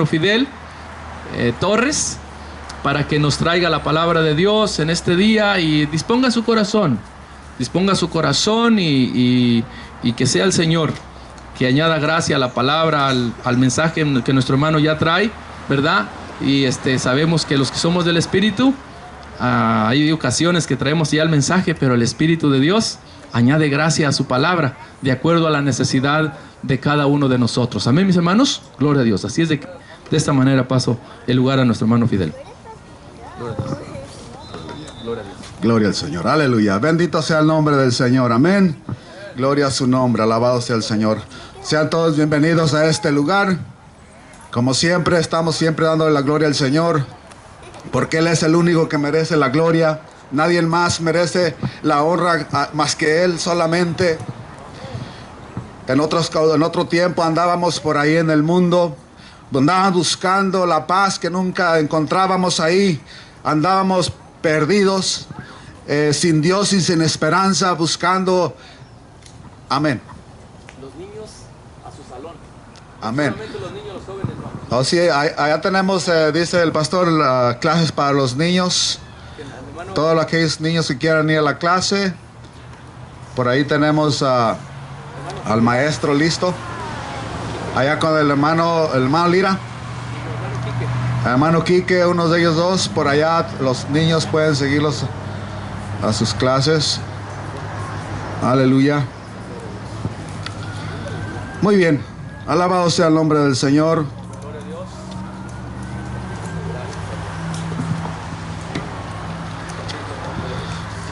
hermano Fidel Torres, para que nos traiga la palabra de Dios en este día, y disponga su corazón y que sea el Señor que añada gracia a la palabra, al mensaje que nuestro hermano ya trae, ¿verdad? Y sabemos que los que somos del Espíritu, hay ocasiones que traemos ya el mensaje, pero el Espíritu de Dios añade gracia a su palabra, de acuerdo a la necesidad de cada uno de nosotros. Amén, mis hermanos. Gloria a Dios. Así es de esta manera paso el lugar a nuestro hermano Fidel. Gloria a Dios. Gloria a Dios. Gloria al Señor. Aleluya. Bendito sea el nombre del Señor. Amén. Gloria a su nombre. Alabado sea el Señor. Sean todos bienvenidos a este lugar. Como siempre, estamos siempre dándole la gloria al Señor, porque Él es el único que merece la gloria. Nadie más merece la honra más que Él solamente. En otro tiempo andábamos por ahí en el mundo, andábamos buscando la paz que nunca encontrábamos ahí. Andábamos perdidos, sin Dios y sin esperanza, buscando. Amén. Los niños a su salón. Amén. Solamente los niños, los jóvenes no. Oh, sí, allá tenemos, dice el pastor, clases para los niños. Todos aquellos niños que quieran ir a la clase. Por ahí tenemos al maestro listo. Allá con el hermano Lira. El hermano Quique, uno de ellos dos. Por allá los niños pueden seguirlos a sus clases. Aleluya. Muy bien. Alabado sea el nombre del Señor.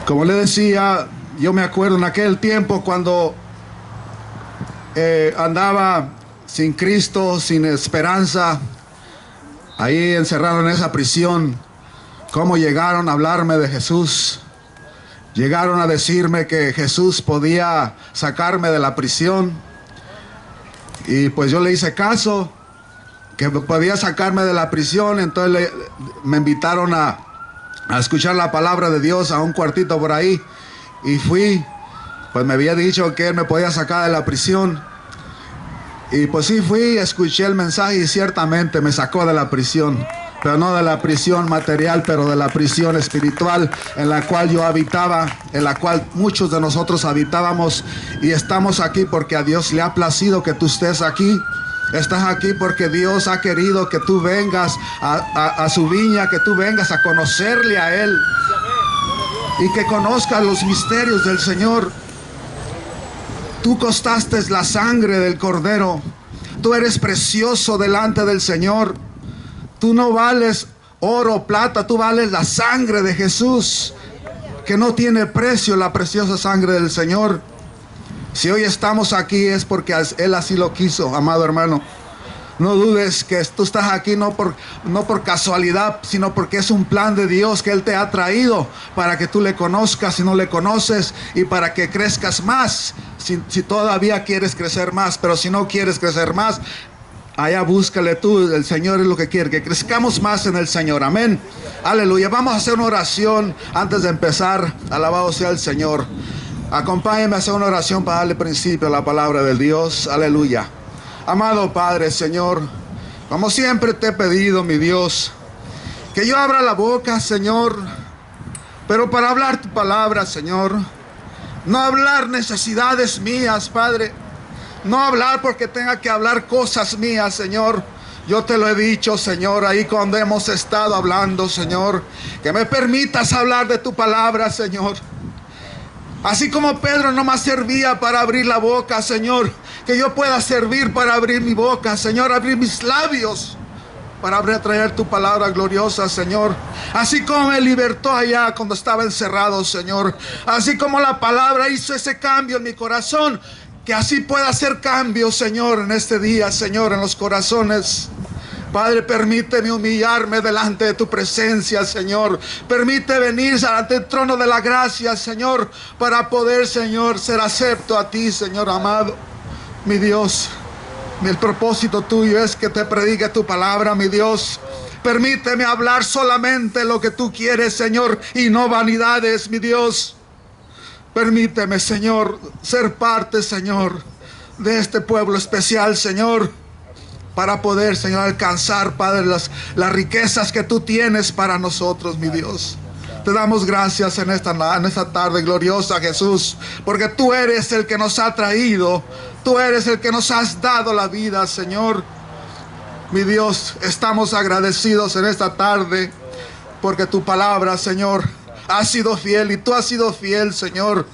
Como le decía, yo me acuerdo en aquel tiempo cuando andaba sin Cristo, sin esperanza, ahí encerrado en esa prisión, cómo llegaron a hablarme de Jesús. Llegaron a decirme que Jesús podía sacarme de la prisión. Y pues yo le hice caso, que podía sacarme de la prisión. Entonces me invitaron a escuchar la palabra de Dios a un cuartito por ahí. Y fui, pues me había dicho que Él me podía sacar de la prisión. Y pues sí fui, escuché el mensaje y ciertamente me sacó de la prisión. Pero no de la prisión material, pero de la prisión espiritual en la cual yo habitaba, en la cual muchos de nosotros habitábamos. Y estamos aquí porque a Dios le ha placido que tú estés aquí. Estás aquí porque Dios ha querido que tú vengas a su viña, que tú vengas a conocerle a Él. Y que conozcas los misterios del Señor. Tú costaste la sangre del Cordero. Tú eres precioso delante del Señor. Tú no vales oro o plata, tú vales la sangre de Jesús, que no tiene precio, la preciosa sangre del Señor. Si hoy estamos aquí es porque Él así lo quiso, amado hermano. No dudes que tú estás aquí no por casualidad, sino porque es un plan de Dios que Él te ha traído para que tú le conozcas si no le conoces, y para que crezcas más, si todavía quieres crecer más. Pero si no quieres crecer más, allá búscale tú. El Señor es lo que quiere, que crezcamos más en el Señor. Amén. Aleluya. Vamos a hacer una oración antes de empezar. Alabado sea el Señor. Acompáñenme a hacer una oración para darle principio a la palabra de Dios. Aleluya. Amado Padre, Señor, como siempre te he pedido, mi Dios, que yo abra la boca, Señor, pero para hablar tu palabra, Señor. No hablar necesidades mías, Padre. No hablar porque tenga que hablar cosas mías, Señor. Yo te lo he dicho, Señor, ahí cuando hemos estado hablando, Señor, que me permitas hablar de tu palabra, Señor. Así como Pedro no me servía para abrir la boca, Señor, que yo pueda servir para abrir mi boca, Señor, abrir mis labios para traer tu palabra gloriosa, Señor. Así como me libertó allá cuando estaba encerrado, Señor. Así como la palabra hizo ese cambio en mi corazón, que así pueda hacer cambio, Señor, en este día, Señor, en los corazones. Padre, permíteme humillarme delante de tu presencia, Señor. Permite venir ante el trono de la gracia, Señor, para poder, Señor, ser acepto a ti, Señor amado. Mi Dios, el propósito tuyo es que te predique tu palabra, mi Dios. Permíteme hablar solamente lo que tú quieres, Señor, y no vanidades, mi Dios. Permíteme, Señor, ser parte, Señor, de este pueblo especial, Señor. para poder, Señor, alcanzar, Padre, las riquezas que tú tienes para nosotros, mi Dios. Te damos gracias en esta tarde gloriosa, Jesús, porque tú eres el que nos ha traído, tú eres el que nos has dado la vida, Señor. Mi Dios, estamos agradecidos en esta tarde, porque tu palabra, Señor, ha sido fiel y tú has sido fiel, Señor,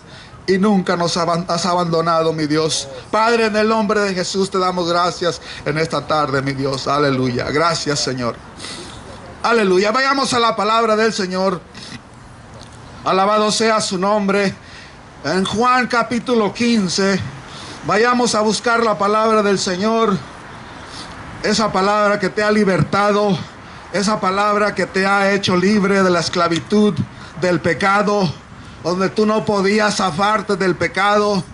y nunca nos has abandonado, mi Dios. Padre, en el nombre de Jesús te damos gracias en esta tarde, mi Dios. Aleluya. Gracias, Señor. Aleluya. Vayamos a la palabra del Señor. Alabado sea su nombre. En Juan capítulo 15, vayamos a buscar la palabra del Señor. Esa palabra que te ha libertado, esa palabra que te ha hecho libre de la esclavitud, del pecado, donde tú no podías zafarte del pecado.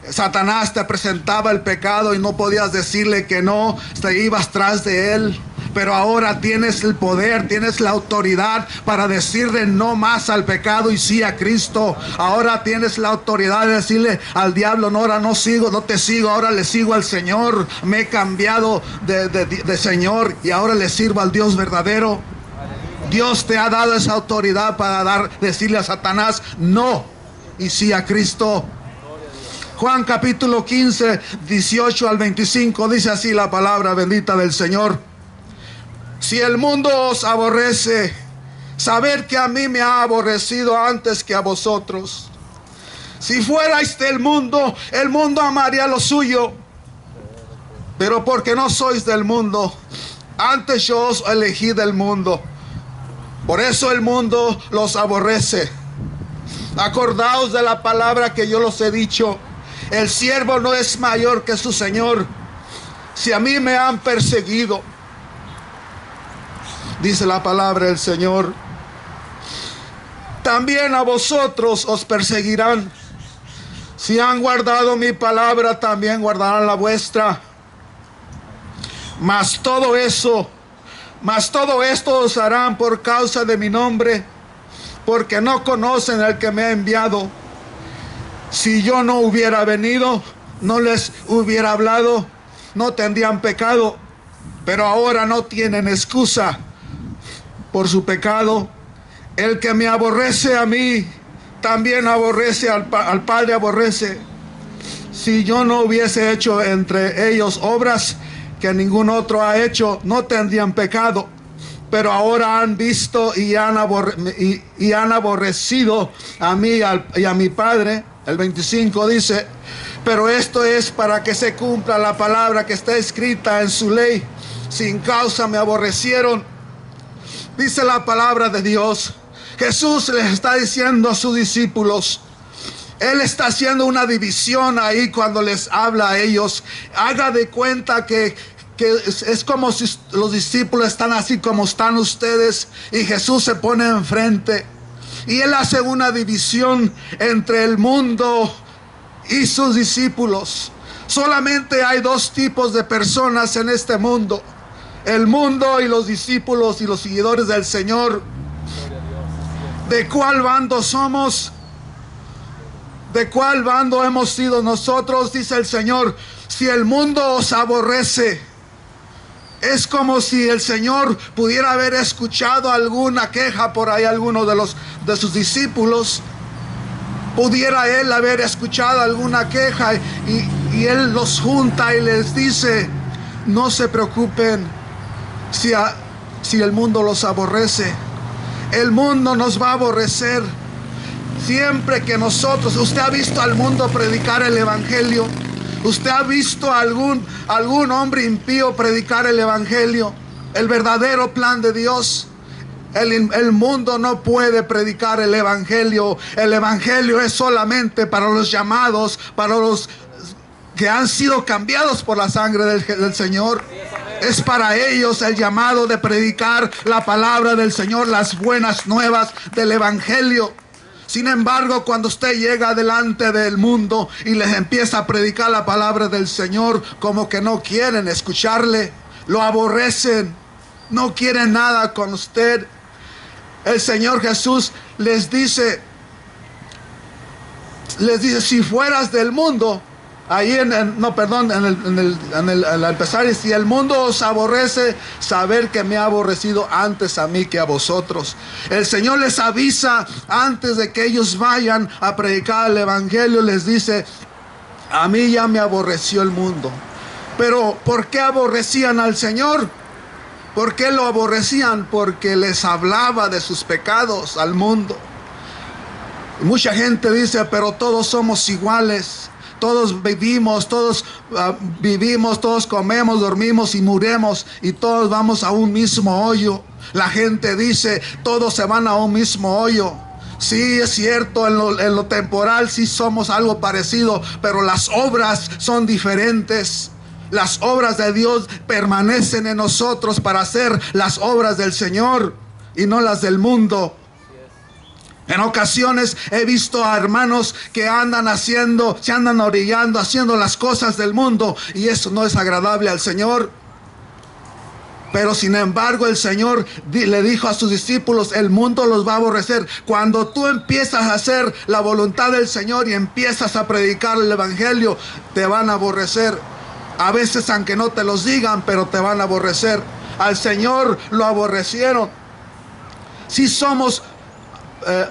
Satanás te presentaba el pecado y no podías decirle que no, te ibas tras de él. Pero ahora tienes el poder, tienes la autoridad para decirle no más al pecado y sí a Cristo. Ahora tienes la autoridad de decirle al diablo, no, ahora no te sigo, ahora le sigo al Señor. Me he cambiado de Señor y ahora le sirvo al Dios verdadero. Dios te ha dado esa autoridad para decirle a Satanás no y sí a Cristo. Juan capítulo 15, 18 al 25, dice así la palabra bendita del Señor. Si el mundo os aborrece, sabed que a mí me ha aborrecido antes que a vosotros. Si fuerais del mundo, el mundo amaría lo suyo. Pero porque no sois del mundo, antes yo os elegí del mundo. Por eso el mundo los aborrece. Acordaos de la palabra que yo los he dicho. El siervo no es mayor que su Señor. Si a mí me han perseguido, dice la palabra del Señor, también a vosotros os perseguirán. Si han guardado mi palabra, también guardarán la vuestra. Mas todo esto os harán por causa de mi nombre, porque no conocen al que me ha enviado. Si yo no hubiera venido, no les hubiera hablado, no tendrían pecado, pero ahora no tienen excusa por su pecado. El que me aborrece a mí, también aborrece al Padre, aborrece. Si yo no hubiese hecho entre ellos obras que ningún otro ha hecho, no tendrían pecado. Pero ahora han visto y han aborrecido a mí y a mi Padre. El 25 dice, pero esto es para que se cumpla la palabra que está escrita en su ley. Sin causa me aborrecieron. Dice la palabra de Dios. Jesús les está diciendo a sus discípulos. Él está haciendo una división ahí cuando les habla a ellos. Haga de cuenta que es como si los discípulos están así como están ustedes y Jesús se pone enfrente. Y Él hace una división entre el mundo y sus discípulos. Solamente hay dos tipos de personas en este mundo. El mundo y los discípulos y los seguidores del Señor. ¿De cuál bando somos? ¿De cuál bando hemos sido nosotros? Dice el Señor, si el mundo os aborrece. Es como si el Señor pudiera haber escuchado alguna queja por ahí, alguno de sus discípulos. Pudiera Él haber escuchado alguna queja y Él los junta y les dice, no se preocupen si el mundo los aborrece. El mundo nos va a aborrecer. Siempre que usted ha visto al mundo predicar el evangelio. Usted ha visto a algún hombre impío predicar el evangelio, el verdadero plan de Dios. El mundo no puede predicar el evangelio. El evangelio es solamente para los llamados, para los que han sido cambiados por la sangre del Señor. Es para ellos el llamado de predicar la palabra del Señor, las buenas nuevas del evangelio. Sin embargo, cuando usted llega delante del mundo y les empieza a predicar la palabra del Señor, como que no quieren escucharle, lo aborrecen, no quieren nada con usted. El Señor Jesús les dice, si fueras del mundo, Ahí al empezar, y si el mundo os aborrece, saber que me ha aborrecido antes a mí que a vosotros. El Señor les avisa antes de que ellos vayan a predicar el evangelio, les dice: a mí ya me aborreció el mundo. Pero ¿por qué aborrecían al Señor? ¿Por qué lo aborrecían? Porque les hablaba de sus pecados al mundo. Mucha gente dice: pero todos somos iguales. Todos vivimos, todos comemos, dormimos y morimos, y todos vamos a un mismo hoyo. La gente dice: todos se van a un mismo hoyo. Sí, es cierto, en lo temporal sí somos algo parecido, pero las obras son diferentes. Las obras de Dios permanecen en nosotros para hacer las obras del Señor y no las del mundo. En ocasiones he visto a hermanos que se andan orillando, haciendo las cosas del mundo, y eso no es agradable al Señor. Pero sin embargo el Señor le dijo a sus discípulos: el mundo los va a aborrecer. Cuando tú empiezas a hacer la voluntad del Señor y empiezas a predicar el evangelio, te van a aborrecer. A veces, aunque no te los digan, pero te van a aborrecer. Al Señor lo aborrecieron. Si somos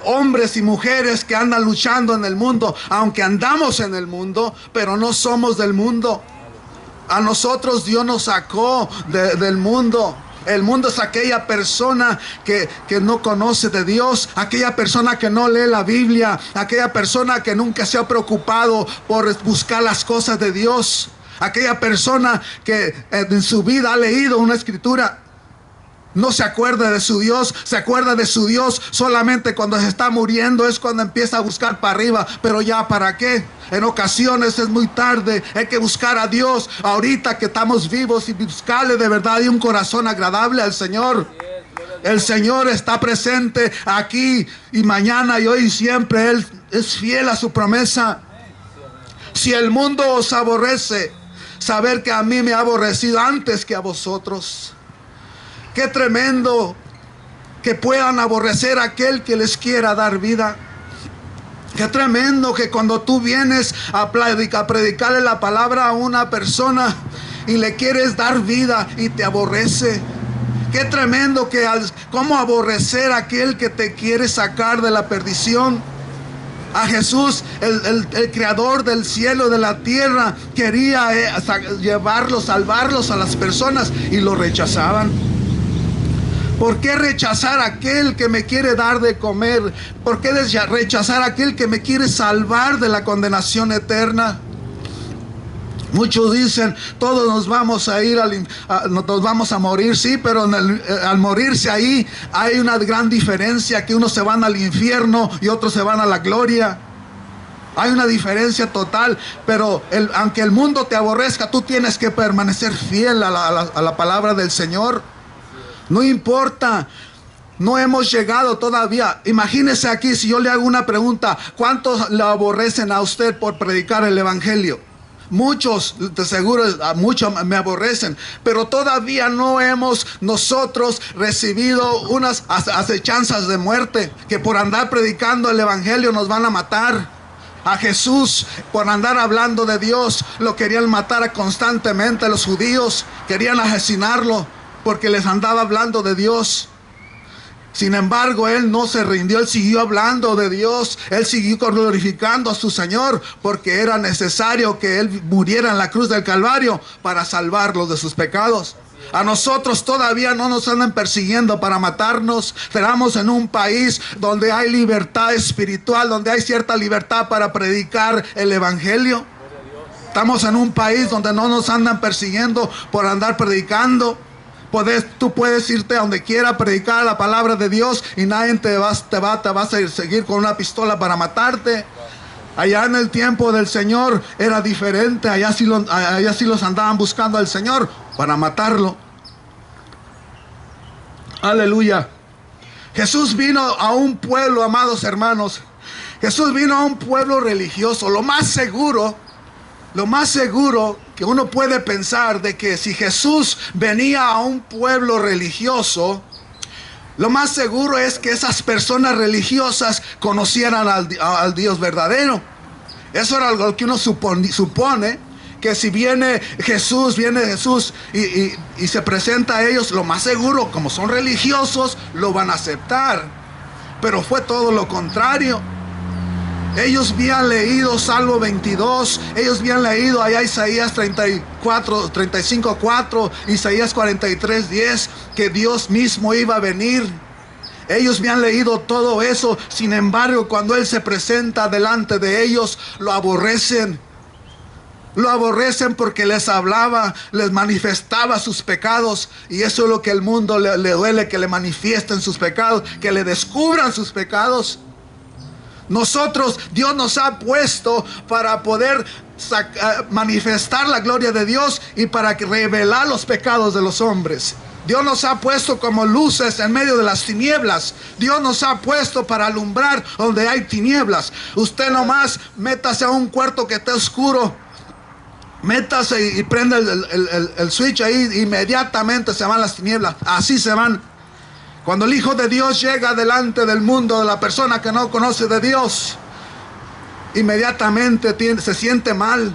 hombres y mujeres que andan luchando en el mundo, aunque andamos en el mundo, pero no somos del mundo. A nosotros Dios nos sacó del mundo. El mundo es aquella persona que no conoce de Dios, aquella persona que no lee la Biblia, aquella persona que nunca se ha preocupado por buscar las cosas de Dios, aquella persona que en su vida ha leído una escritura. No se acuerda de su Dios, se acuerda de su Dios solamente cuando se está muriendo, es cuando empieza a buscar para arriba. Pero ya, ¿para qué? En ocasiones es muy tarde, hay que buscar a Dios ahorita que estamos vivos y buscarle de verdad y un corazón agradable al Señor. El Señor está presente aquí y mañana y hoy y siempre. Él es fiel a su promesa. Si el mundo os aborrece, saber que a mí me ha aborrecido antes que a vosotros. Qué tremendo que puedan aborrecer a aquel que les quiera dar vida. Qué tremendo que cuando tú vienes a predicarle la palabra a una persona y le quieres dar vida y te aborrece. Qué tremendo que cómo aborrecer a aquel que te quiere sacar de la perdición. A Jesús, el creador del cielo y de la tierra, quería salvarlos a las personas, y lo rechazaban. ¿Por qué rechazar a aquel que me quiere dar de comer? ¿Por qué rechazar a aquel que me quiere salvar de la condenación eterna? Muchos dicen: todos nos vamos a ir, nos vamos a morir. Sí, pero al morirse ahí hay una gran diferencia, que unos se van al infierno y otros se van a la gloria. Hay una diferencia total, pero aunque el mundo te aborrezca, tú tienes que permanecer fiel a la palabra del Señor. No importa, no hemos llegado todavía. Imagínese aquí, si yo le hago una pregunta: ¿cuántos le aborrecen a usted por predicar el evangelio? Muchos, de seguro, muchos me aborrecen, pero todavía no hemos nosotros recibido unas acechanzas de muerte, que por andar predicando el evangelio nos van a matar. A Jesús, por andar hablando de Dios, lo querían matar constantemente. Los judíos querían asesinarlo porque les andaba hablando de Dios. Sin embargo, él no se rindió, él siguió hablando de Dios, él siguió glorificando a su Señor, porque era necesario que él muriera en la cruz del Calvario para salvarlos de sus pecados. A nosotros todavía no nos andan persiguiendo para matarnos. Estamos en un país donde hay libertad espiritual, donde hay cierta libertad para predicar el evangelio. Estamos en un país donde no nos andan persiguiendo por andar predicando. Tú puedes irte a donde quiera a predicar la palabra de Dios y nadie te va a seguir con una pistola para matarte. Allá en el tiempo del Señor era diferente. Allá sí los andaban buscando al Señor para matarlo. Aleluya. Jesús vino a un pueblo, amados hermanos. Jesús vino a un pueblo religioso. Lo más seguro que uno puede pensar de que si Jesús venía a un pueblo religioso, lo más seguro es que esas personas religiosas conocieran al Dios verdadero. Eso era algo que uno supone, que si viene Jesús y se presenta a ellos, lo más seguro, como son religiosos, lo van a aceptar. Pero fue todo lo contrario. Ellos habían leído Salmo 22, ellos habían leído allá Isaías 35:4, Isaías 43:10, que Dios mismo iba a venir. Ellos habían leído todo eso. Sin embargo, cuando Él se presenta delante de ellos, lo aborrecen. Lo aborrecen porque les hablaba, les manifestaba sus pecados. Y eso es lo que al mundo le duele, que le manifiesten sus pecados, que le descubran sus pecados. Nosotros, Dios nos ha puesto para poder manifestar la gloria de Dios y para revelar los pecados de los hombres. Dios nos ha puesto como luces en medio de las tinieblas. Dios nos ha puesto para alumbrar donde hay tinieblas. Usted nomás métase a un cuarto que esté oscuro, métase y prende el switch ahí, inmediatamente se van las tinieblas. Así se van. Cuando el Hijo de Dios llega delante del mundo de la persona que no conoce de Dios, inmediatamente se siente mal.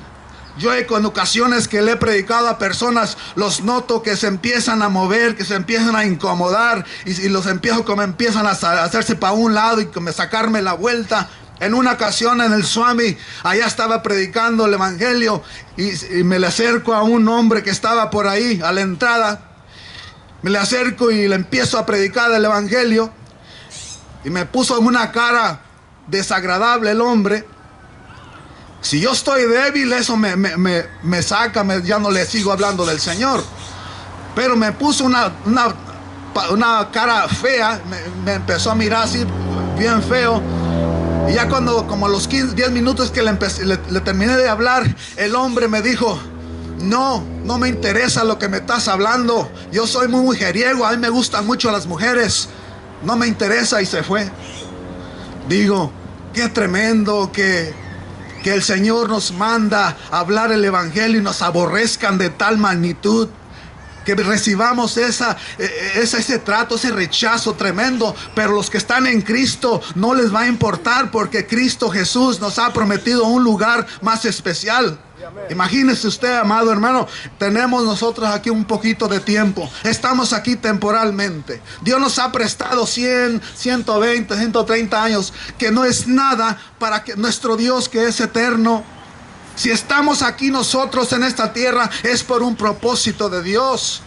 Yo en ocasiones que le he predicado a personas, los noto que se empiezan a mover, que se empiezan a incomodar, y los empiezo como empiezan a hacerse para un lado y sacarme la vuelta. En una ocasión en el Swami, allá estaba predicando el evangelio y me le acerco a un hombre que estaba por ahí a la entrada. Me le acerco y le empiezo a predicar el evangelio y me puso una cara desagradable el hombre. Si yo estoy débil, eso me saca, ya no le sigo hablando del Señor. Pero me puso una cara fea, me empezó a mirar así bien feo. Y ya como a los 10 minutos que le terminé de hablar, el hombre me dijo: no me interesa lo que me estás hablando. Yo soy muy mujeriego, a mí me gustan mucho las mujeres. No me interesa, y se fue. Digo, qué tremendo que el Señor nos manda a hablar el evangelio y nos aborrezcan de tal magnitud. Que recibamos ese trato, ese rechazo tremendo. Pero los que están en Cristo no les va a importar, porque Cristo Jesús nos ha prometido un lugar más especial. Imagínese usted, amado hermano, tenemos nosotros aquí un poquito de tiempo. Estamos aquí temporalmente. Dios nos ha prestado 100, 120, 130 años, que no es nada para que nuestro Dios, que es eterno. Si estamos aquí nosotros en esta tierra, es por un propósito de Dios.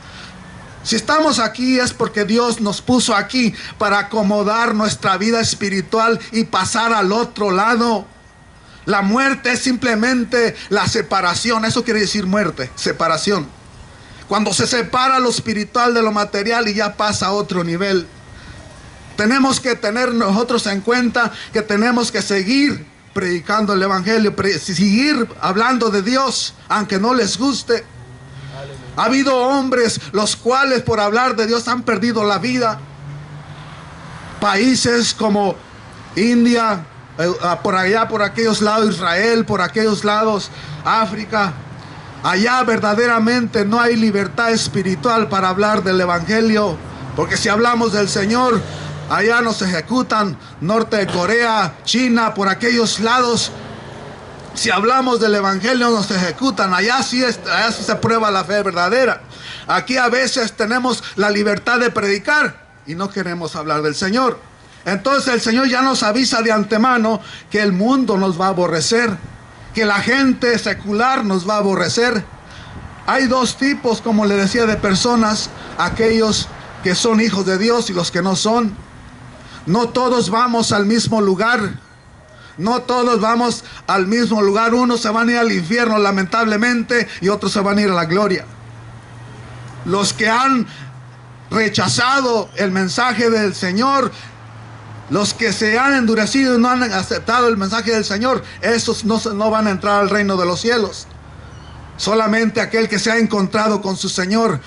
Si estamos aquí es porque Dios nos puso aquí para acomodar nuestra vida espiritual y pasar al otro lado. La muerte es simplemente la separación. Eso quiere decir muerte, separación. Cuando se separa lo espiritual de lo material y ya pasa a otro nivel. Tenemos que tener nosotros en cuenta que tenemos que seguir predicando el evangelio, seguir hablando de Dios, aunque no les guste. Ha habido hombres los cuales por hablar de Dios han perdido la vida. Países como India, por allá, por aquellos lados, Israel, por aquellos lados, África. Allá verdaderamente no hay libertad espiritual para hablar del evangelio, porque si hablamos del Señor, allá nos ejecutan. Norte de Corea, China, por aquellos lados, si hablamos del evangelio nos ejecutan. Allá sí se prueba la fe verdadera. Aquí a veces tenemos la libertad de predicar y no queremos hablar del Señor. Entonces el Señor ya nos avisa de antemano que el mundo nos va a aborrecer, que la gente secular nos va a aborrecer. Hay dos tipos, como le decía, de personas: aquellos que son hijos de Dios y los que no son. No todos vamos al mismo lugar. No todos vamos al mismo lugar. Unos se van a ir al infierno, lamentablemente, y otros se van a ir a la gloria. Los que han rechazado el mensaje del Señor, los que se han endurecido y no han aceptado el mensaje del Señor, esos no van a entrar al reino de los cielos. Solamente aquel que se ha encontrado con su Señor.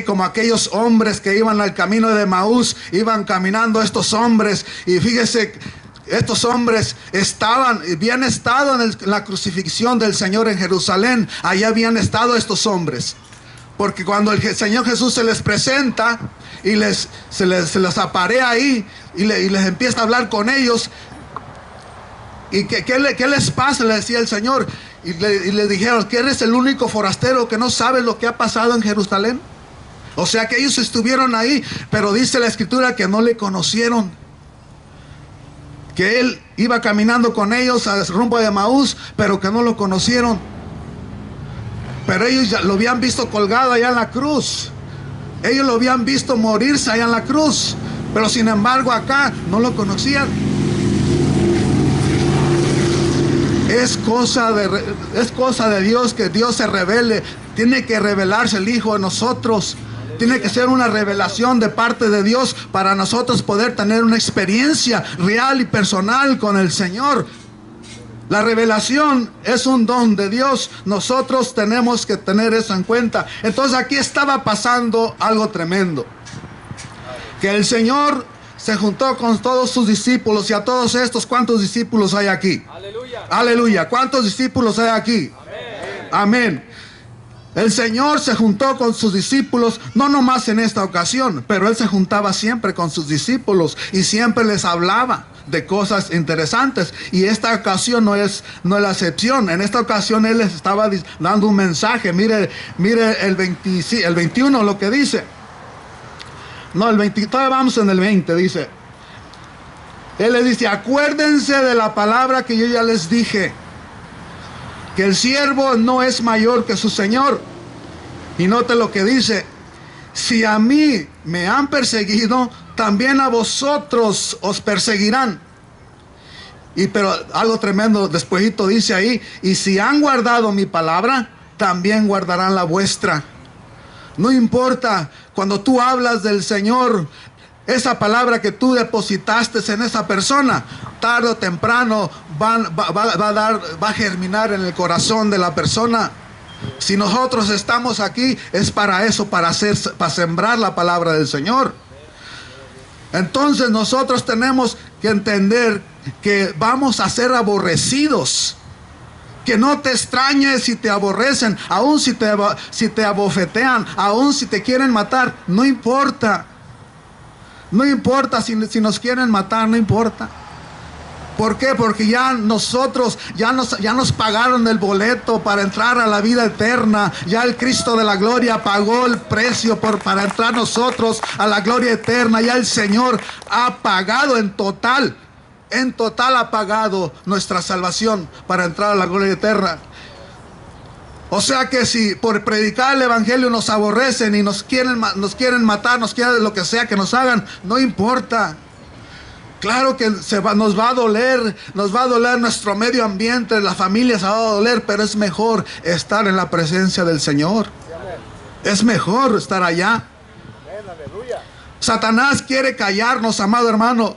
Como aquellos hombres que iban al camino de Emaús, iban caminando estos hombres, y fíjese, estos hombres habían estado en la crucifixión del Señor en Jerusalén. Allá habían estado estos hombres, porque cuando el Señor Jesús se les presenta y se les aparea ahí y les empieza a hablar con ellos, ¿Y qué les pasa? Le decía el Señor. Y le dijeron, que eres el único forastero que no sabe lo que ha pasado en Jerusalén. O sea que ellos estuvieron ahí, pero dice la Escritura que no le conocieron. Que Él iba caminando con ellos al rumbo de Emaús, pero que no lo conocieron. Pero ellos ya lo habían visto colgado allá en la cruz. Ellos lo habían visto morirse allá en la cruz. Pero sin embargo acá no lo conocían. Es cosa de Dios que Dios se revele. Tiene que revelarse el Hijo en nosotros. Tiene que ser una revelación de parte de Dios para nosotros poder tener una experiencia real y personal con el Señor. La revelación es un don de Dios. Nosotros tenemos que tener eso en cuenta. Entonces aquí estaba pasando algo tremendo. Que el Señor se juntó con todos sus discípulos. Y a todos estos, ¿cuántos discípulos hay aquí? Aleluya. Aleluya. ¿Cuántos discípulos hay aquí? Amén. Amén. El Señor se juntó con sus discípulos, no nomás en esta ocasión, pero Él se juntaba siempre con sus discípulos y siempre les hablaba de cosas interesantes. Y esta ocasión no es la excepción. En esta ocasión Él les estaba dando un mensaje. Mire el 21 lo que dice. No, el 20, todavía vamos en el 20, dice. Él les dice, acuérdense de la palabra que yo ya les dije, que el siervo no es mayor que su Señor. Y note lo que dice, si a mí me han perseguido, también a vosotros os perseguirán. Pero algo tremendo despuesito dice ahí, y si han guardado mi palabra, también guardarán la vuestra. No importa, cuando tú hablas del Señor, esa palabra que tú depositaste en esa persona, tarde o temprano va a germinar en el corazón de la persona. Si nosotros estamos aquí, es para eso, para sembrar la palabra del Señor. Entonces nosotros tenemos que entender que vamos a ser aborrecidos. Que no te extrañes si te aborrecen, aun si te abofetean, aun si te quieren matar, no importa. No importa si nos quieren matar, no importa. ¿Por qué? Porque ya nos pagaron el boleto para entrar a la vida eterna. Ya el Cristo de la gloria pagó el precio para entrar nosotros a la gloria eterna. Ya el Señor ha pagado en total ha pagado nuestra salvación para entrar a la gloria eterna. O sea que si por predicar el evangelio nos aborrecen y nos quieren matar, nos quieren lo que sea que nos hagan, no importa. Claro que nos va a doler nuestro medio ambiente, la familia se va a doler, pero es mejor estar en la presencia del Señor. Es mejor estar allá. Satanás quiere callarnos, amado hermano,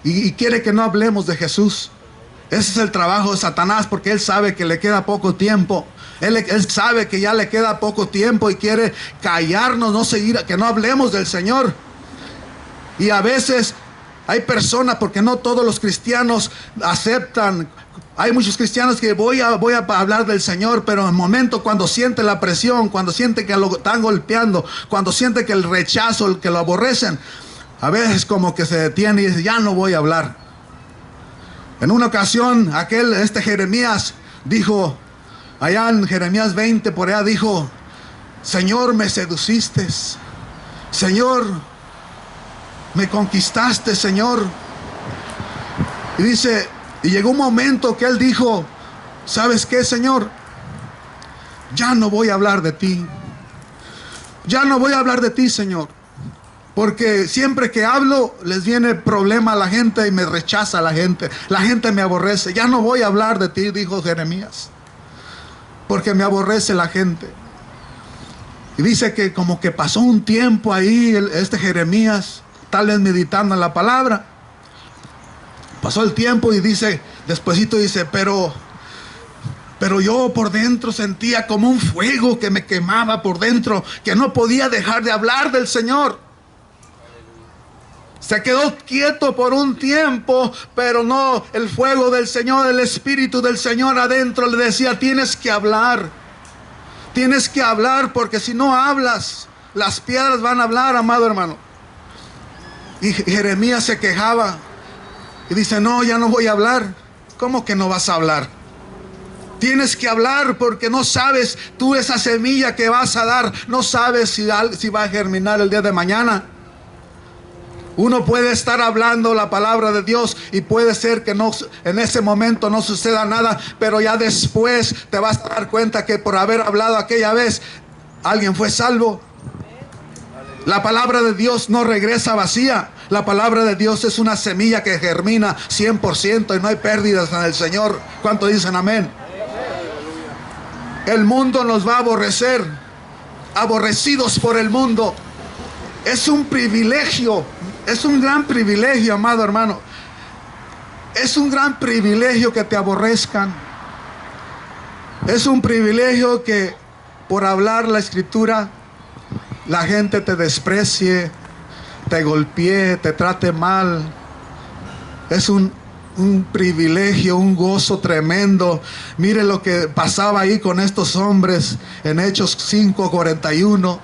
y quiere que no hablemos de Jesús. Ese es el trabajo de Satanás, porque él sabe que le queda poco tiempo. Él sabe que ya le queda poco tiempo y quiere callarnos, que no hablemos del Señor. Y a veces hay personas, porque no todos los cristianos aceptan. Hay muchos cristianos que voy a hablar del Señor, pero en el momento cuando siente la presión, cuando siente que lo están golpeando, cuando siente que el rechazo, que lo aborrecen, a veces como que se detiene y dice, ya no voy a hablar. En una ocasión, Jeremías dijo, allá en Jeremías 20, por allá dijo, Señor, me seduciste, Señor, me conquistaste, Señor. Y dice, y llegó un momento que él dijo, ¿sabes qué, Señor? Ya no voy a hablar de ti. Ya no voy a hablar de ti, Señor. Porque siempre que hablo les viene problema a la gente y me rechaza la gente. La gente me aborrece. Ya no voy a hablar de ti, dijo Jeremías. Porque me aborrece la gente. Y dice que como que pasó un tiempo ahí Jeremías, tal vez meditando en la palabra. Pasó el tiempo y dice, despuesito dice, pero yo por dentro sentía como un fuego que me quemaba por dentro, que no podía dejar de hablar del Señor. Se quedó quieto por un tiempo, pero no, el fuego del Señor, el Espíritu del Señor adentro le decía, tienes que hablar, porque si no hablas, las piedras van a hablar, amado hermano. Y Jeremías se quejaba, Y dice, no, ya no voy a hablar. ¿Cómo que no vas a hablar? Tienes que hablar porque no sabes tú esa semilla que vas a dar. No sabes si va a germinar el día de mañana. Uno puede estar hablando la palabra de Dios y puede ser que no, en ese momento no suceda nada, pero ya después te vas a dar cuenta que por haber hablado aquella vez, alguien fue salvo. La palabra de Dios no regresa vacía. La palabra de Dios es una semilla que germina 100% y no hay pérdidas en el Señor. ¿Cuánto dicen amén? El mundo nos va a aborrecer, aborrecidos por el mundo. Es un privilegio, es un gran privilegio, amado hermano. Es un gran privilegio que te aborrezcan. Es un privilegio que por hablar la escritura la gente te desprecie, te golpee, te trate mal. Es un privilegio, un gozo tremendo. Mire lo que pasaba ahí con estos hombres en Hechos 5:41.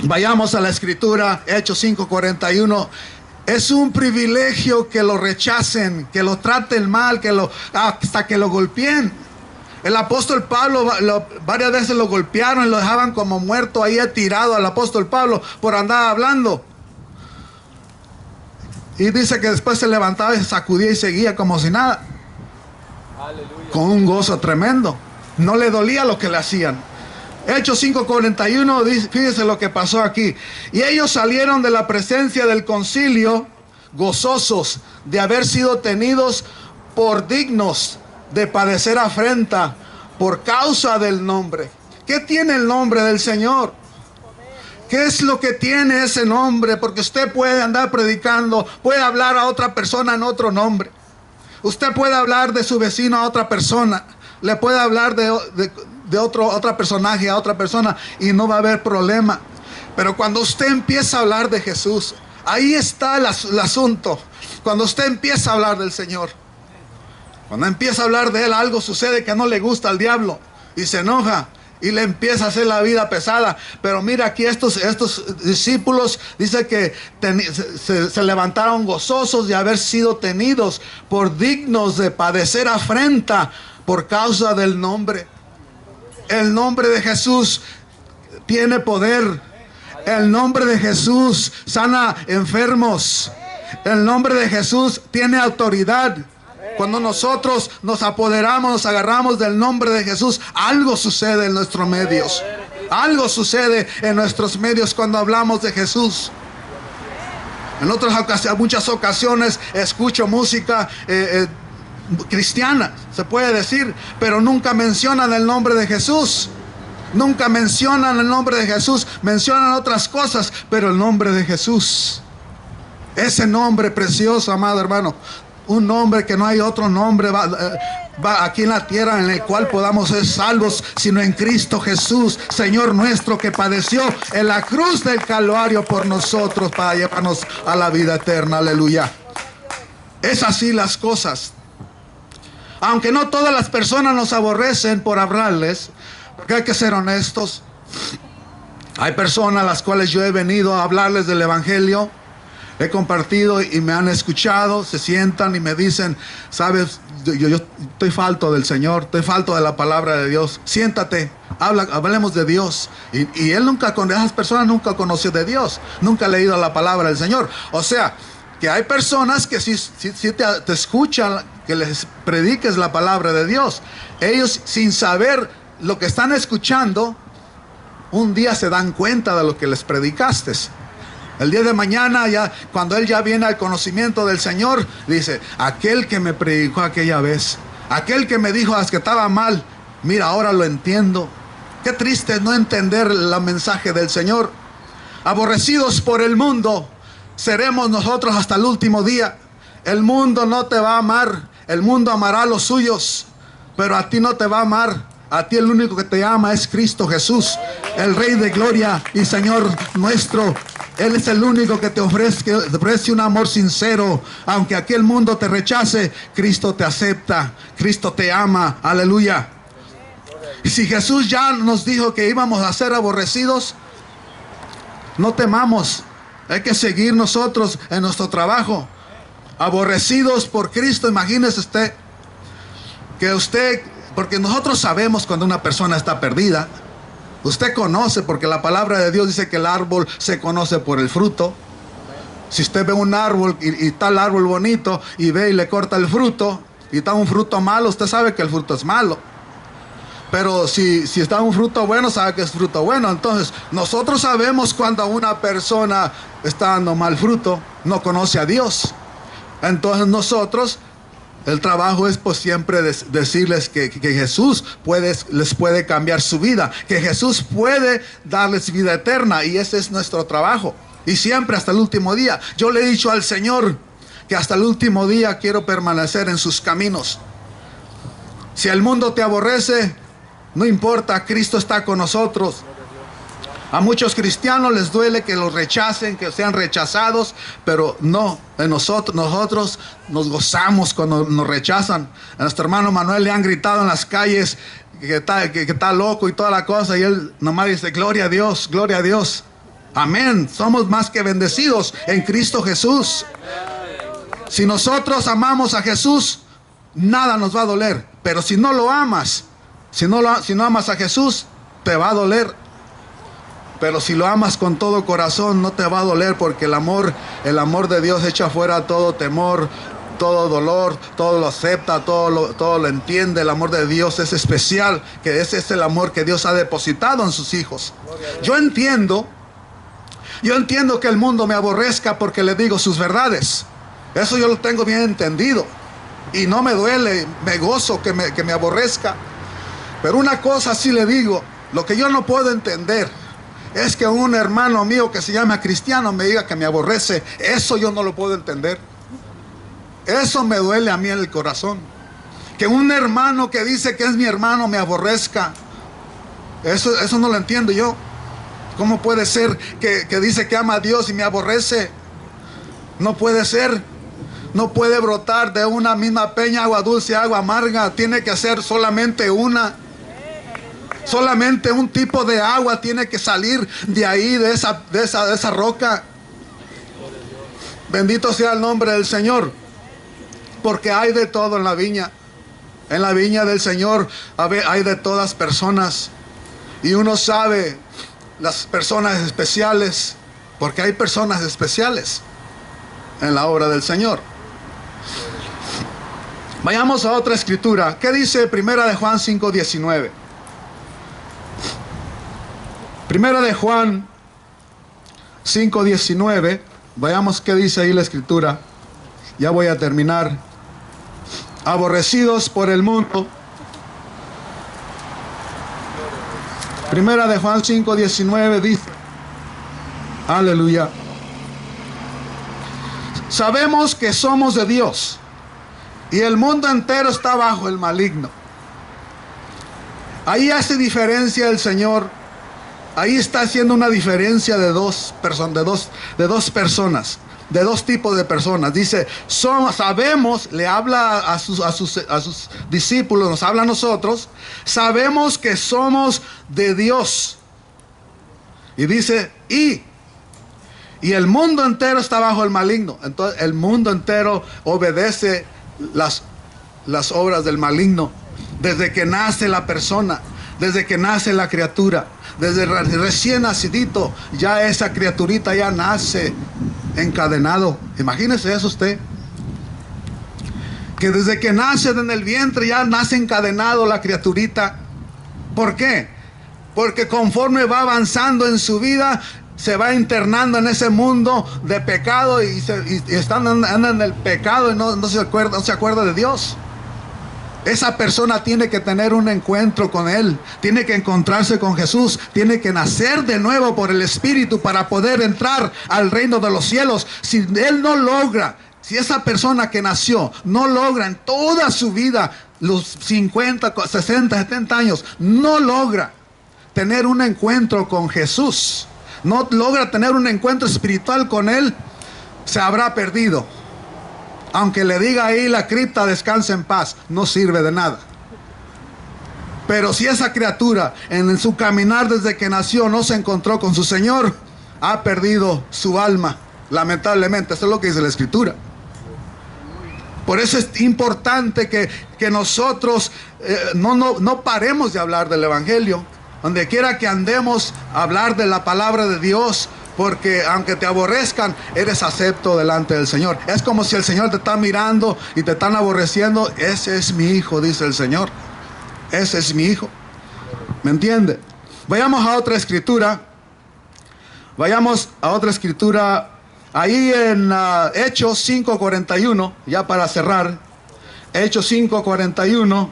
Vayamos a la escritura, Hechos 5:41. Es un privilegio que lo rechacen, que lo traten mal, hasta que lo golpeen. El apóstol Pablo varias veces lo golpearon y lo dejaban como muerto ahí tirado al apóstol Pablo por andar hablando. Y dice que después se levantaba y se sacudía y seguía como si nada. Aleluya. Con un gozo tremendo. No le dolía lo que le hacían. Hechos 5:41, fíjese lo que pasó aquí. Y ellos salieron de la presencia del concilio gozosos de haber sido tenidos por dignos de padecer afrenta por causa del nombre. ¿Qué tiene el nombre del Señor? ¿Qué es lo que tiene ese nombre? Porque usted puede andar predicando, puede hablar a otra persona en otro nombre. Usted puede hablar de su vecino a otra persona, le puede hablar de otro personaje a otra persona y no va a haber problema. Pero cuando usted empieza a hablar de Jesús, ahí está el asunto. Cuando usted empieza a hablar del Señor, cuando empieza a hablar de Él, algo sucede que no le gusta al diablo y se enoja y le empieza a hacer la vida pesada. Pero mira aquí estos discípulos, dice que se levantaron gozosos de haber sido tenidos por dignos de padecer afrenta por causa del nombre. El nombre de Jesús tiene poder. El nombre de Jesús sana enfermos. El nombre de Jesús tiene autoridad. Cuando nosotros nos apoderamos, nos agarramos del nombre de Jesús, algo sucede en nuestros medios. Algo sucede en nuestros medios cuando hablamos de Jesús. En muchas ocasiones escucho música cristiana, se puede decir, pero nunca mencionan el nombre de Jesús. Nunca mencionan el nombre de Jesús. Mencionan otras cosas, pero el nombre de Jesús, ese nombre precioso, amado hermano, un nombre que no hay otro nombre va aquí en la tierra en el cual podamos ser salvos, sino en Cristo Jesús, Señor nuestro, que padeció en la cruz del Calvario por nosotros para llevarnos a la vida eterna. Aleluya. Es así las cosas. Aunque no todas las personas nos aborrecen por hablarles, porque hay que ser honestos. Hay personas a las cuales yo he venido a hablarles del Evangelio, he compartido y me han escuchado, se sientan y me dicen, sabes, yo estoy falto del Señor, estoy falto de la palabra de Dios. Siéntate, hablemos de Dios. Y él nunca, con esas personas nunca conoció de Dios, nunca ha leído la palabra del Señor. O sea, que hay personas que sí te escuchan, que les prediques la palabra de Dios. Ellos, sin saber lo que están escuchando, un día se dan cuenta de lo que les predicaste. El día de mañana, cuando él ya viene al conocimiento del Señor, dice, aquel que me predicó aquella vez, aquel que me dijo que estaba mal, mira, ahora lo entiendo. Qué triste no entender el mensaje del Señor. Aborrecidos por el mundo, seremos nosotros hasta el último día. El mundo no te va a amar, el mundo amará a los suyos, pero a ti no te va a amar. A ti el único que te ama es Cristo Jesús, el Rey de gloria y Señor nuestro. Él es el único que te ofrece un amor sincero. Aunque aquí el mundo te rechace, Cristo te acepta, Cristo te ama. Aleluya. Y si Jesús ya nos dijo que íbamos a ser aborrecidos, no temamos. Hay que seguir nosotros en nuestro trabajo. aborrecidos por Cristo. Imagínese usted que porque nosotros sabemos cuando una persona está perdida. Usted conoce, porque la palabra de Dios dice que el árbol se conoce por el fruto. Si usted ve un árbol y está el árbol bonito y ve y le corta el fruto y está un fruto malo, usted sabe que el fruto es malo. Pero si está un fruto bueno, sabe que es fruto bueno. Entonces nosotros sabemos cuando una persona está dando mal fruto, no conoce a Dios. Entonces nosotros, el trabajo es pues siempre decirles que Jesús les puede cambiar su vida, que Jesús puede darles vida eterna, y ese es nuestro trabajo. Y siempre hasta el último día. Yo le he dicho al Señor que hasta el último día quiero permanecer en sus caminos. Si el mundo te aborrece, no importa, Cristo está con nosotros. A muchos cristianos les duele que los rechacen, que sean rechazados, pero no, nosotros nos gozamos cuando nos rechazan. A nuestro hermano Manuel le han gritado en las calles que está loco y toda la cosa, y él nomás dice: gloria a Dios, gloria a Dios. Amén. Somos más que bendecidos en Cristo Jesús. Si nosotros amamos a Jesús, nada nos va a doler. Pero si no lo amas, si no amas a Jesús, te va a doler. Pero si lo amas con todo corazón, no te va a doler, porque el amor de Dios echa fuera todo temor, todo dolor, todo lo acepta, todo lo entiende. El amor de Dios es especial, que ese es el amor que Dios ha depositado en sus hijos. Yo entiendo que el mundo me aborrezca porque le digo sus verdades. Eso yo lo tengo bien entendido. Y no me duele, me gozo que me aborrezca. Pero una cosa sí le digo: lo que yo no puedo entender es que un hermano mío que se llama cristiano me diga que me aborrece. Eso yo no lo puedo entender. Eso me duele a mí en el corazón. Que un hermano que dice que es mi hermano me aborrezca. Eso no lo entiendo yo. ¿Cómo puede ser que dice que ama a Dios y me aborrece? No puede ser. No puede brotar de una misma peña agua dulce, agua amarga. Tiene que ser solamente una. Solamente un tipo de agua tiene que salir de ahí, de esa roca. Bendito sea el nombre del Señor. Porque hay de todo en la viña. En la viña del Señor hay de todas personas. Y uno sabe las personas especiales, porque hay personas especiales en la obra del Señor. Vayamos a otra escritura. ¿Qué dice Primera de Juan 5:19? Primera de Juan 5:19. Vayamos qué dice ahí la escritura. Ya voy a terminar. Aborrecidos por el mundo. Primera de Juan 5:19 dice: aleluya. Sabemos que somos de Dios y el mundo entero está bajo el maligno. Ahí hace diferencia el Señor. Ahí está haciendo una diferencia de dos personas, de dos tipos de personas. Dice: sabemos, le habla a sus discípulos, nos habla a nosotros. Sabemos que somos de Dios. Y dice: y el mundo entero está bajo el maligno. Entonces el mundo entero obedece las obras del maligno. Desde que nace la persona, desde que nace la criatura, desde recién nacidito, ya esa criaturita ya nace encadenado. Imagínese eso usted, que desde que nace en el vientre ya nace encadenado la criaturita. ¿Por qué? Porque conforme va avanzando en su vida, se va internando en ese mundo de pecado y anda en el pecado y no se acuerda de Dios. Esa persona tiene que tener un encuentro con Él, tiene que encontrarse con Jesús, tiene que nacer de nuevo por el Espíritu para poder entrar al reino de los cielos. Si él no logra, si esa persona que nació no logra en toda su vida, los 50, 60, 70 años, no logra tener un encuentro con Jesús, no logra tener un encuentro espiritual con Él, se habrá perdido. Aunque le diga ahí la cripta descansa en paz, no sirve de nada. Pero si esa criatura en su caminar desde que nació no se encontró con su Señor, ha perdido su alma, lamentablemente. Eso es lo que dice la Escritura. Por eso es importante que nosotros no paremos de hablar del Evangelio. Donde quiera que andemos, hablar de la palabra de Dios. Porque aunque te aborrezcan, eres acepto delante del Señor. Es como si el Señor te está mirando y te están aborreciendo. Ese es mi hijo, dice el Señor. Ese es mi hijo. ¿Me entiende? Vayamos a otra escritura. Vayamos a otra escritura. Ahí en Hechos 5:41, ya para cerrar. Hechos 5:41.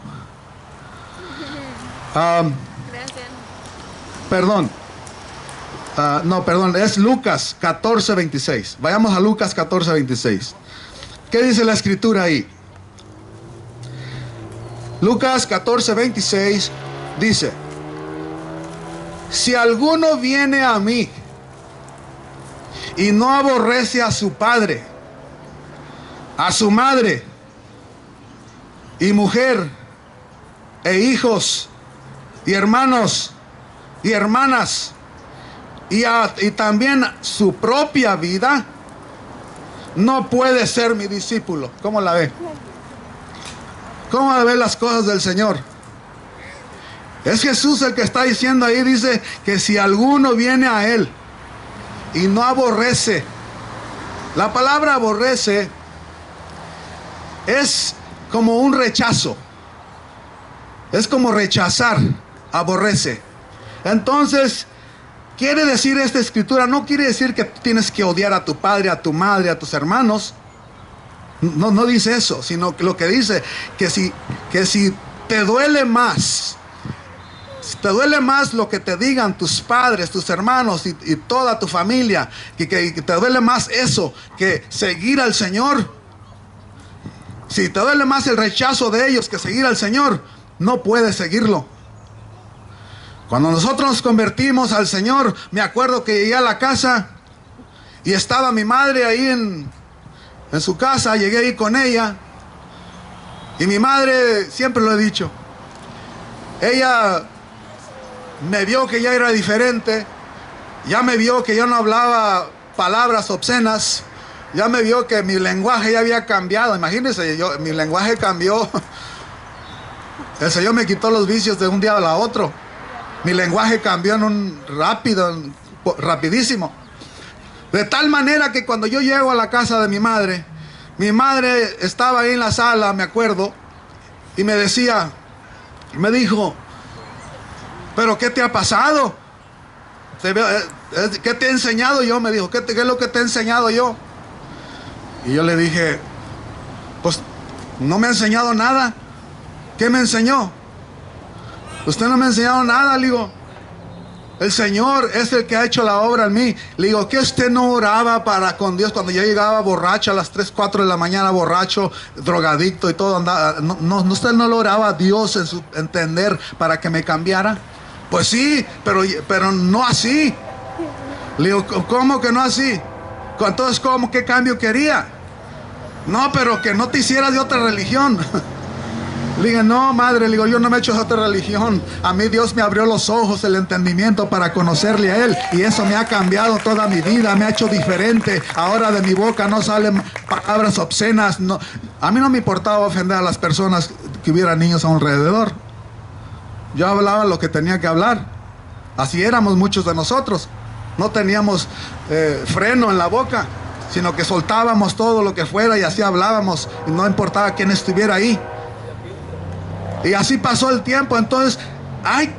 Perdón. Es Lucas 14:26. Vayamos a Lucas 14:26. ¿Qué dice la escritura ahí? Lucas 14:26 dice: si alguno viene a mí y no aborrece a su padre, a su madre, y mujer, e hijos, y hermanos, y hermanas, y también su propia vida, no puede ser mi discípulo. ¿Cómo la ve? ¿Cómo ve las cosas del Señor? Es Jesús el que está diciendo ahí. Dice que si alguno viene a Él y no aborrece. La palabra aborrece es como un rechazo. Es como rechazar. Aborrece. Entonces, quiere decir esta escritura, no quiere decir que tienes que odiar a tu padre, a tu madre, a tus hermanos. No dice eso, sino que lo que dice que si te duele más, si te duele más lo que te digan tus padres, tus hermanos y toda tu familia, que te duele más eso que seguir al Señor, si te duele más el rechazo de ellos que seguir al Señor, no puedes seguirlo. Cuando nosotros nos convertimos al Señor, me acuerdo que llegué a la casa y estaba mi madre ahí en su casa. Llegué ahí con ella y mi madre, siempre lo he dicho, ella me vio que ya era diferente, ya me vio que yo no hablaba palabras obscenas, ya me vio que mi lenguaje ya había cambiado. Imagínense, mi lenguaje cambió. El Señor me quitó los vicios de un día a otro. Mi lenguaje cambió rapidísimo. De tal manera que cuando yo llego a la casa de mi madre estaba ahí en la sala, me acuerdo, y me dijo, ¿pero qué te ha pasado? ¿Qué te he enseñado yo? Me dijo, ¿qué es lo que te he enseñado yo? Y yo le dije, pues no me ha enseñado nada. ¿Qué me enseñó? Usted no me ha enseñado nada. Le digo, el Señor es el que ha hecho la obra en mí. Le digo, ¿qué usted no oraba para con Dios cuando yo llegaba borracho a las 3, 4 de la mañana, borracho, drogadicto y todo? ¿Usted no lo oraba a Dios en su entender para que me cambiara? Pues sí, pero no así. Le digo, ¿cómo que no así? Entonces, ¿cómo? ¿Qué cambio quería? No, pero que no te hicieras de otra religión. Le digo, no, madre, le digo, yo no me he hecho de otra religión. A mí Dios me abrió los ojos, el entendimiento para conocerle a Él. Y eso me ha cambiado toda mi vida, me ha hecho diferente. Ahora de mi boca no salen palabras obscenas. No. A mí no me importaba ofender a las personas que hubiera niños a un alrededor. Yo hablaba lo que tenía que hablar. Así éramos muchos de nosotros. No teníamos freno en la boca, sino que soltábamos todo lo que fuera y así hablábamos. Y no importaba quién estuviera ahí. Y así pasó el tiempo. Entonces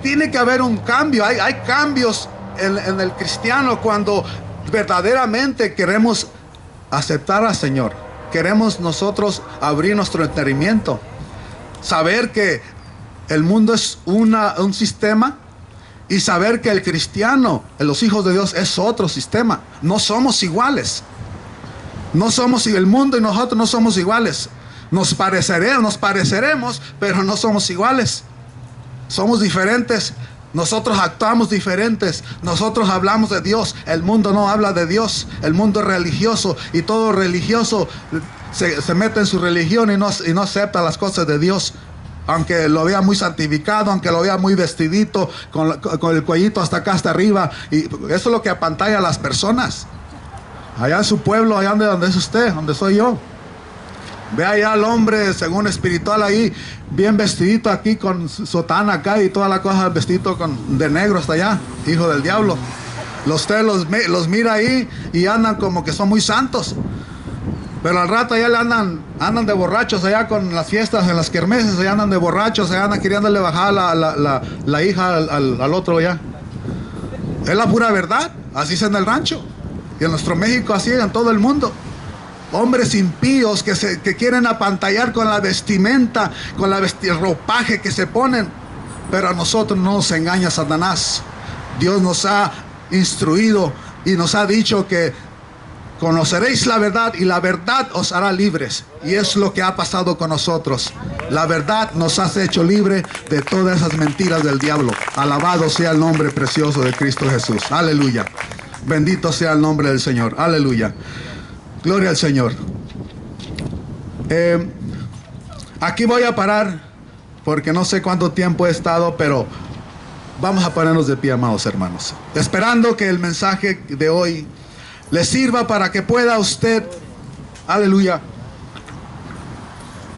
tiene que haber un cambio. Hay cambios en el cristiano cuando verdaderamente queremos aceptar al Señor. Queremos nosotros abrir nuestro entendimiento, saber que el mundo es un sistema, y saber que el cristiano, los hijos de Dios, es otro sistema. No somos iguales. El mundo y nosotros no somos iguales. Nos pareceremos, pero no somos iguales. Somos diferentes. Nosotros actuamos diferentes. Nosotros hablamos de Dios. El mundo no habla de Dios. El mundo es religioso. Y todo religioso se mete en su religión y no acepta las cosas de Dios. Aunque lo vea muy santificado, aunque lo vea muy vestidito, con el cuellito hasta acá, hasta arriba. Y eso es lo que apantalla a las personas. Allá en su pueblo, allá donde es usted, donde soy yo. Ve allá al hombre según espiritual ahí, bien vestidito aquí con sotana acá y toda la cosa, vestido de negro hasta allá, hijo del diablo. Usted los mira ahí y andan como que son muy santos. Pero al rato allá le andan de borrachos allá con las fiestas en las kermeses, allá andan de borrachos, allá andan queriéndole bajar la hija al otro allá. Es la pura verdad, así es en el rancho. Y en nuestro México así, en todo el mundo. Hombres impíos que quieren apantallar con la vestimenta, con el ropaje que se ponen. Pero a nosotros no nos engaña Satanás. Dios nos ha instruido y nos ha dicho que conoceréis la verdad y la verdad os hará libres. Y es lo que ha pasado con nosotros. La verdad nos hace hecho libre de todas esas mentiras del diablo. Alabado sea el nombre precioso de Cristo Jesús. Aleluya. Bendito sea el nombre del Señor. Aleluya. Gloria al Señor. Aquí voy a parar porque no sé cuánto tiempo he estado, pero vamos a ponernos de pie, amados hermanos, esperando que el mensaje de hoy le sirva para que pueda usted, aleluya,